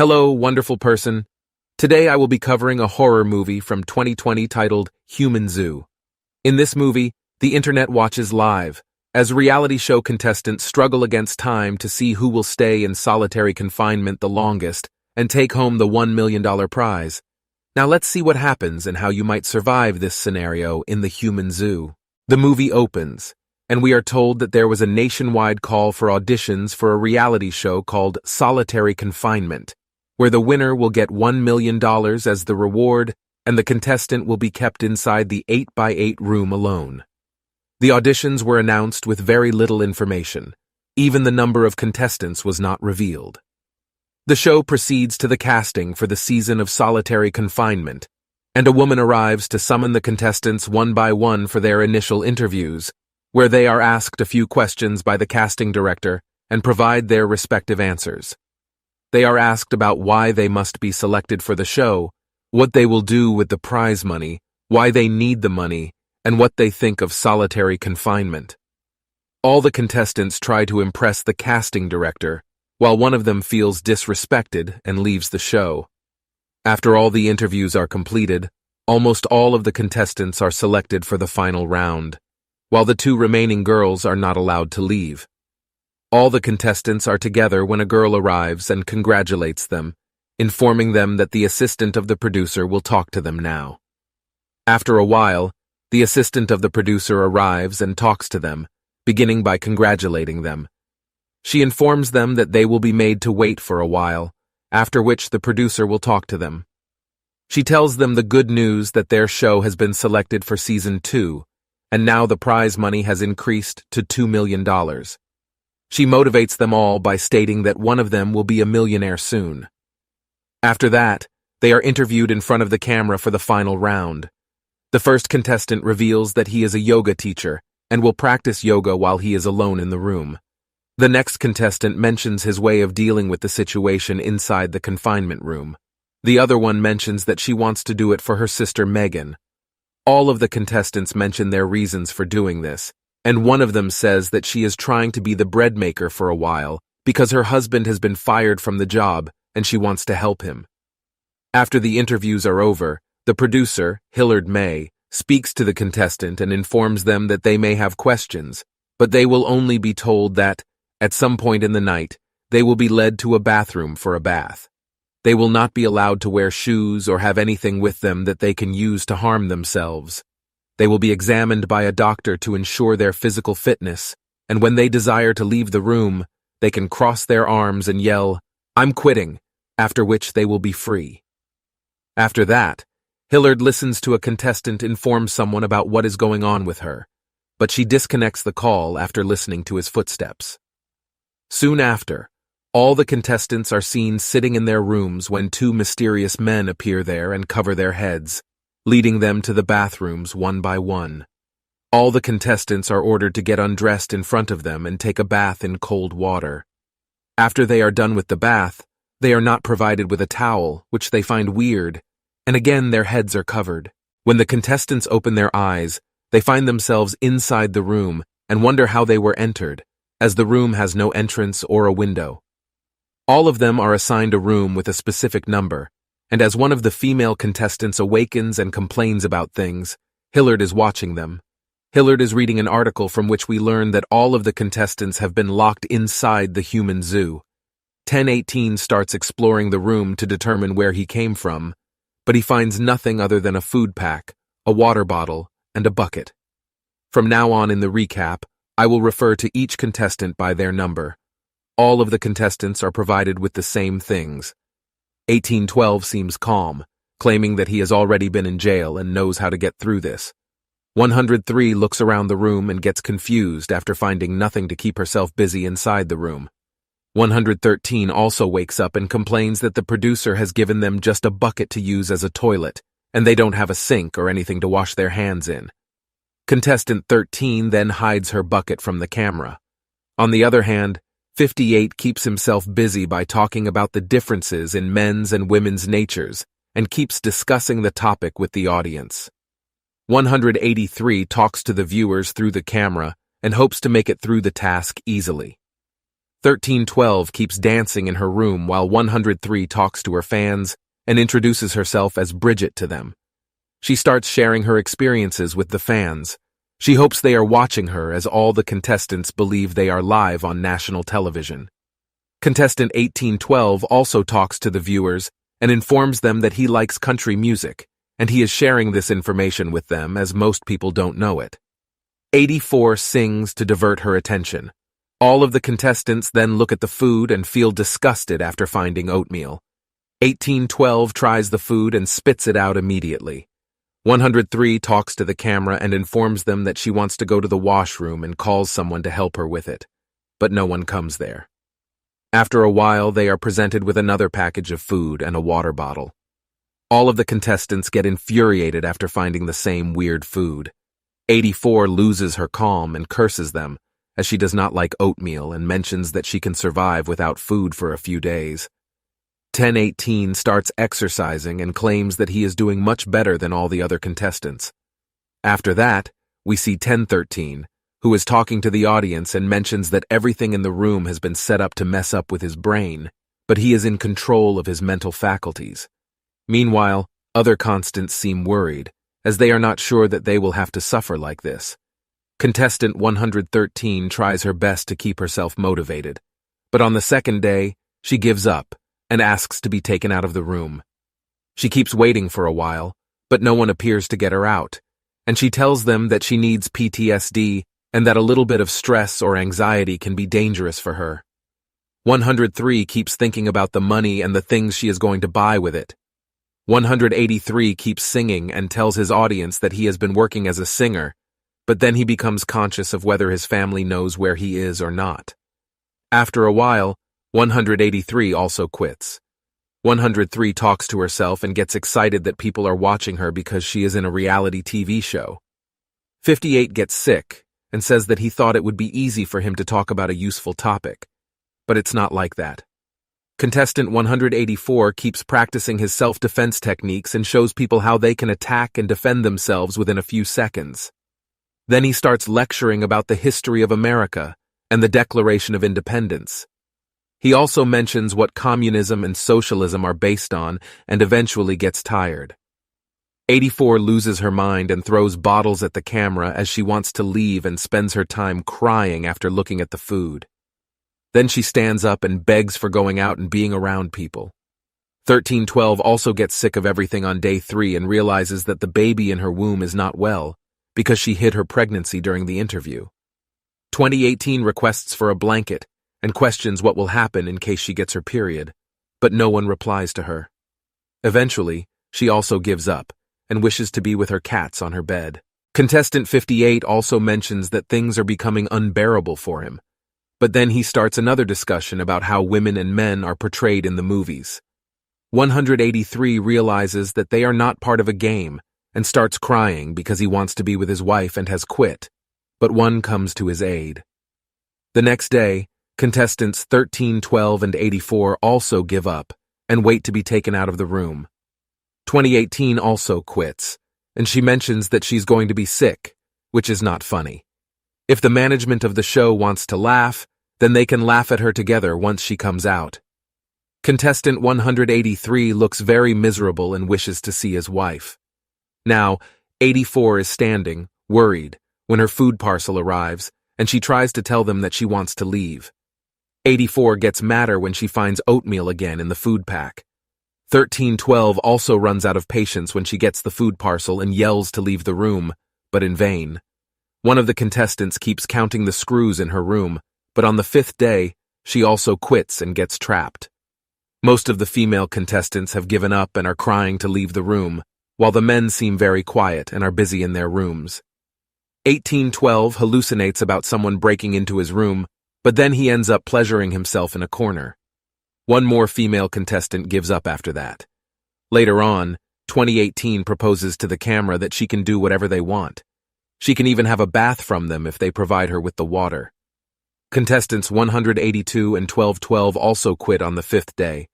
Hello, wonderful person. Today I will be covering a horror movie from 2020 titled Human Zoo. In this movie, the internet watches live, as reality show contestants struggle against time to see who will stay in solitary confinement the longest and take home the $1 million prize. Now let's see what happens and how you might survive this scenario in the Human Zoo. The movie opens, and we are told that there was a nationwide call for auditions for a reality show called Solitary Confinement, where the winner will get $1 million as the reward and the contestant will be kept inside the 8x8 room alone. The auditions were announced with very little information. Even the number of contestants was not revealed. The show proceeds to the casting for the season of Solitary Confinement, and a woman arrives to summon the contestants one by one for their initial interviews, where they are asked a few questions by the casting director and provide their respective answers. They are asked about why they must be selected for the show, what they will do with the prize money, why they need the money, and what they think of solitary confinement. All the contestants try to impress the casting director, while one of them feels disrespected and leaves the show. After all the interviews are completed, almost all of the contestants are selected for the final round, while the two remaining girls are not allowed to leave. All the contestants are together when a girl arrives and congratulates them, informing them that the assistant of the producer will talk to them now. After a while, the assistant of the producer arrives and talks to them, beginning by congratulating them. She informs them that they will be made to wait for a while, after which the producer will talk to them. She tells them the good news that their show has been selected for season 2, and now the prize money has increased to $2 million. She motivates them all by stating that one of them will be a millionaire soon. After that, they are interviewed in front of the camera for the final round. The first contestant reveals that he is a yoga teacher and will practice yoga while he is alone in the room. The next contestant mentions his way of dealing with the situation inside the confinement room. The other one mentions that she wants to do it for her sister Megan. All of the contestants mention their reasons for doing this, and one of them says that she is trying to be the bread maker for a while because her husband has been fired from the job and she wants to help him. After the interviews are over, the producer, Hillard May, speaks to the contestant and informs them that they may have questions, but they will only be told that, at some point in the night, they will be led to a bathroom for a bath. They will not be allowed to wear shoes or have anything with them that they can use to harm themselves. They will be examined by a doctor to ensure their physical fitness, and when they desire to leave the room, they can cross their arms and yell, "I'm quitting," after which they will be free. After that, Hillard listens to a contestant inform someone about what is going on with her, but she disconnects the call after listening to his footsteps. Soon after, all the contestants are seen sitting in their rooms when two mysterious men appear there and cover their heads, leading them to the bathrooms one by one. All the contestants are ordered to get undressed in front of them and take a bath in cold water. After they are done with the bath, they are not provided with a towel, which they find weird, and again their heads are covered. When the contestants open their eyes, they find themselves inside the room and wonder how they were entered, as the room has no entrance or a window. All of them are assigned a room with a specific number, and as one of the female contestants awakens and complains about things, Hillard is watching them. Hillard is reading an article from which we learn that all of the contestants have been locked inside the Human Zoo. 1018 starts exploring the room to determine where he came from, but he finds nothing other than a food pack, a water bottle, and a bucket. From now on in the recap, I will refer to each contestant by their number. All of the contestants are provided with the same things. 1812 seems calm, claiming that he has already been in jail and knows how to get through this. 103 looks around the room and gets confused after finding nothing to keep herself busy inside the room. 113 also wakes up and complains that the producer has given them just a bucket to use as a toilet, and they don't have a sink or anything to wash their hands in. Contestant 13 then hides her bucket from the camera. On the other hand, 58 keeps himself busy by talking about the differences in men's and women's natures and keeps discussing the topic with the audience. 183 talks to the viewers through the camera and hopes to make it through the task easily. 1312 keeps dancing in her room while 103 talks to her fans and introduces herself as Bridget to them. She starts sharing her experiences with the fans. She hopes they are watching her as all the contestants believe they are live on national television. Contestant 1812 also talks to the viewers and informs them that he likes country music, and he is sharing this information with them as most people don't know it. 84 sings to divert her attention. All of the contestants then look at the food and feel disgusted after finding oatmeal. 1812 tries the food and spits it out immediately. 103 talks to the camera and informs them that she wants to go to the washroom and calls someone to help her with it, but no one comes there. After a while, they are presented with another package of food and a water bottle. All of the contestants get infuriated after finding the same weird food. 84 loses her calm and curses them, as she does not like oatmeal and mentions that she can survive without food for a few days. 1018 starts exercising and claims that he is doing much better than all the other contestants. After that, we see 1013, who is talking to the audience and mentions that everything in the room has been set up to mess up with his brain, but he is in control of his mental faculties. Meanwhile, other constants seem worried, as they are not sure that they will have to suffer like this. Contestant 113 tries her best to keep herself motivated, but on the second day, she gives up and asks to be taken out of the room. She keeps waiting for a while, but no one appears to get her out, and she tells them that she needs PTSD and that a little bit of stress or anxiety can be dangerous for her. 103 keeps thinking about the money and the things she is going to buy with it. 183 keeps singing and tells his audience that he has been working as a singer, but then he becomes conscious of whether his family knows where he is or not. After a while, 183 also quits. 103 talks to herself and gets excited that people are watching her because she is in a reality TV show. 58 gets sick and says that he thought it would be easy for him to talk about a useful topic, but it's not like that. Contestant 184 keeps practicing his self-defense techniques and shows people how they can attack and defend themselves within a few seconds. Then he starts lecturing about the history of America and the Declaration of Independence. He also mentions what communism and socialism are based on and eventually gets tired. 84 loses her mind and throws bottles at the camera as she wants to leave and spends her time crying after looking at the food. Then she stands up and begs for going out and being around people. 1312 also gets sick of everything on day 3 and realizes that the baby in her womb is not well because she hid her pregnancy during the interview. 2018 requests for a blanket and questions what will happen in case she gets her period, but no one replies to her. Eventually, she also gives up and wishes to be with her cats on her bed. Contestant 58 also mentions that things are becoming unbearable for him, but then he starts another discussion about how women and men are portrayed in the movies. 183 realizes that they are not part of a game and starts crying because he wants to be with his wife and has quit, but one comes to his aid. The next day, contestants 13, 12, and 84 also give up and wait to be taken out of the room. 2018 also quits, and she mentions that she's going to be sick, which is not funny. If the management of the show wants to laugh, then they can laugh at her together once she comes out. Contestant 183 looks very miserable and wishes to see his wife. Now, 84 is standing, worried, when her food parcel arrives, and she tries to tell them that she wants to leave. 84 gets madder when she finds oatmeal again in the food pack. 1312 also runs out of patience when she gets the food parcel and yells to leave the room, but in vain. One of the contestants keeps counting the screws in her room, but on the 5th day, she also quits and gets trapped. Most of the female contestants have given up and are crying to leave the room, while the men seem very quiet and are busy in their rooms. 1812 hallucinates about someone breaking into his room, but then he ends up pleasuring himself in a corner. One more female contestant gives up after that. Later on, 2018 proposes to the camera that she can do whatever they want. She can even have a bath from them if they provide her with the water. Contestants 182 and 1212 also quit on the 5th day.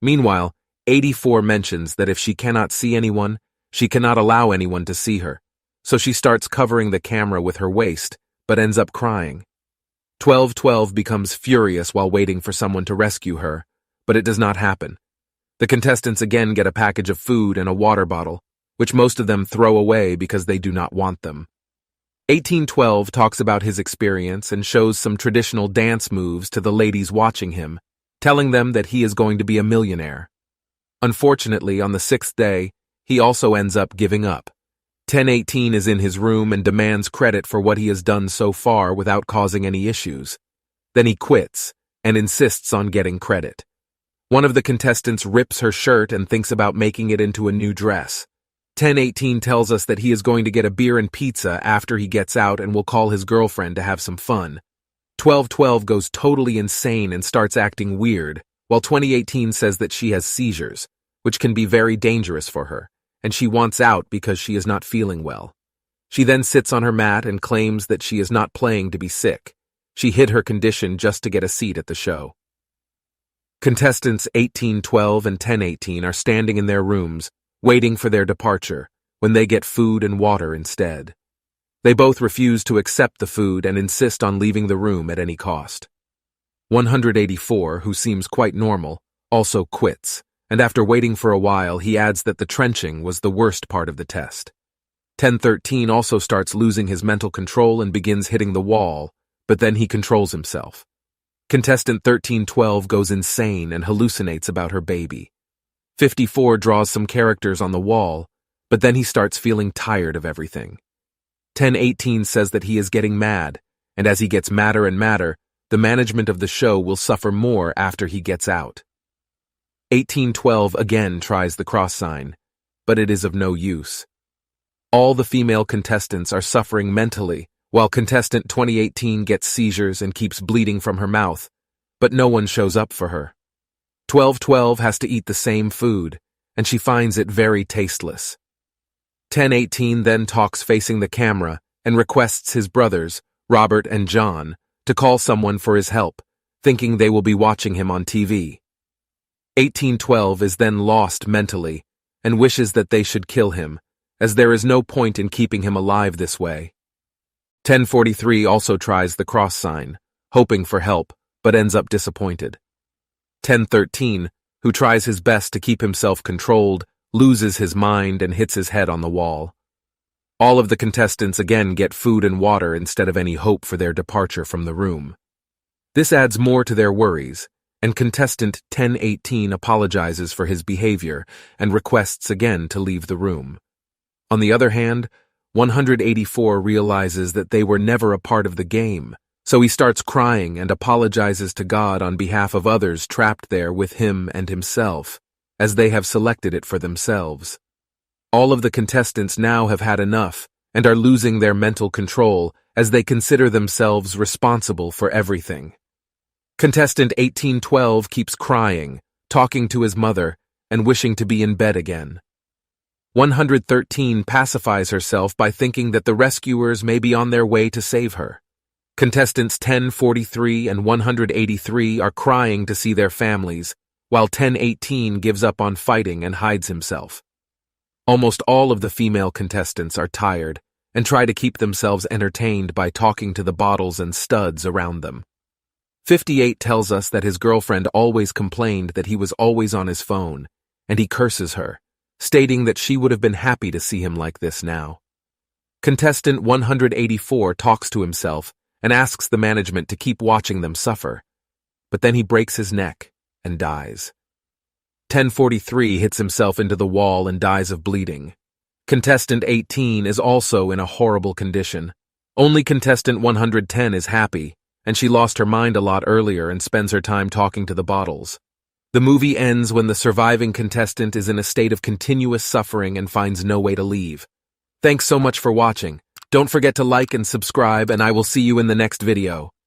Meanwhile, 84 mentions that if she cannot see anyone, she cannot allow anyone to see her, so she starts covering the camera with her waist, but ends up crying. 1212 becomes furious while waiting for someone to rescue her, but it does not happen. The contestants again get a package of food and a water bottle, which most of them throw away because they do not want them. 1812 talks about his experience and shows some traditional dance moves to the ladies watching him, telling them that he is going to be a millionaire. Unfortunately, on the 6th day, he also ends up giving up. 1018 is in his room and demands credit for what he has done so far without causing any issues. Then he quits and insists on getting credit. One of the contestants rips her shirt and thinks about making it into a new dress. 1018 tells us that he is going to get a beer and pizza after he gets out and will call his girlfriend to have some fun. 1212 goes totally insane and starts acting weird, while 2018 says that she has seizures, which can be very dangerous for her, and she wants out because she is not feeling well. She then sits on her mat and claims that she is not playing to be sick. She hid her condition just to get a seat at the show. Contestants 1812 and 1018 are standing in their rooms, waiting for their departure, when they get food and water instead. They both refuse to accept the food and insist on leaving the room at any cost. 184, who seems quite normal, also quits, and after waiting for a while, he adds that the trenching was the worst part of the test. 1013 also starts losing his mental control and begins hitting the wall, but then he controls himself. Contestant 1312 goes insane and hallucinates about her baby. 54 draws some characters on the wall, but then he starts feeling tired of everything. 1018 says that he is getting mad, and as he gets madder and madder, the management of the show will suffer more after he gets out. 1812 again tries the cross sign, but it is of no use. All the female contestants are suffering mentally, while contestant 2018 gets seizures and keeps bleeding from her mouth, but no one shows up for her. 1212 has to eat the same food, and she finds it very tasteless. 1018 then talks facing the camera and requests his brothers, Robert and John, to call someone for his help, thinking they will be watching him on TV. 1812 is then lost mentally and wishes that they should kill him, as there is no point in keeping him alive this way. 1043 also tries the cross sign, hoping for help, but ends up disappointed. 1013, who tries his best to keep himself controlled, loses his mind and hits his head on the wall. All of the contestants again get food and water instead of any hope for their departure from the room. This adds more to their worries, and contestant 1018 apologizes for his behavior and requests again to leave the room. On the other hand, 184 realizes that they were never a part of the game, so he starts crying and apologizes to God on behalf of others trapped there with him and himself, as they have selected it for themselves. All of the contestants now have had enough and are losing their mental control as they consider themselves responsible for everything. Contestant 1812 keeps crying, talking to his mother, and wishing to be in bed again. 113 pacifies herself by thinking that the rescuers may be on their way to save her. Contestants 1043 and 183 are crying to see their families, while 1018 gives up on fighting and hides himself. Almost all of the female contestants are tired and try to keep themselves entertained by talking to the bottles and studs around them. 58 tells us that his girlfriend always complained that he was always on his phone, and he curses her, stating that she would have been happy to see him like this now. Contestant 184 talks to himself and asks the management to keep watching them suffer, but then he breaks his neck and dies. 1043 hits himself into the wall and dies of bleeding. Contestant 18 is also in a horrible condition. Only contestant 110 is happy, and she lost her mind a lot earlier and spends her time talking to the bottles. The movie ends when the surviving contestant is in a state of continuous suffering and finds no way to leave. Thanks so much for watching. Don't forget to like and subscribe, and I will see you in the next video.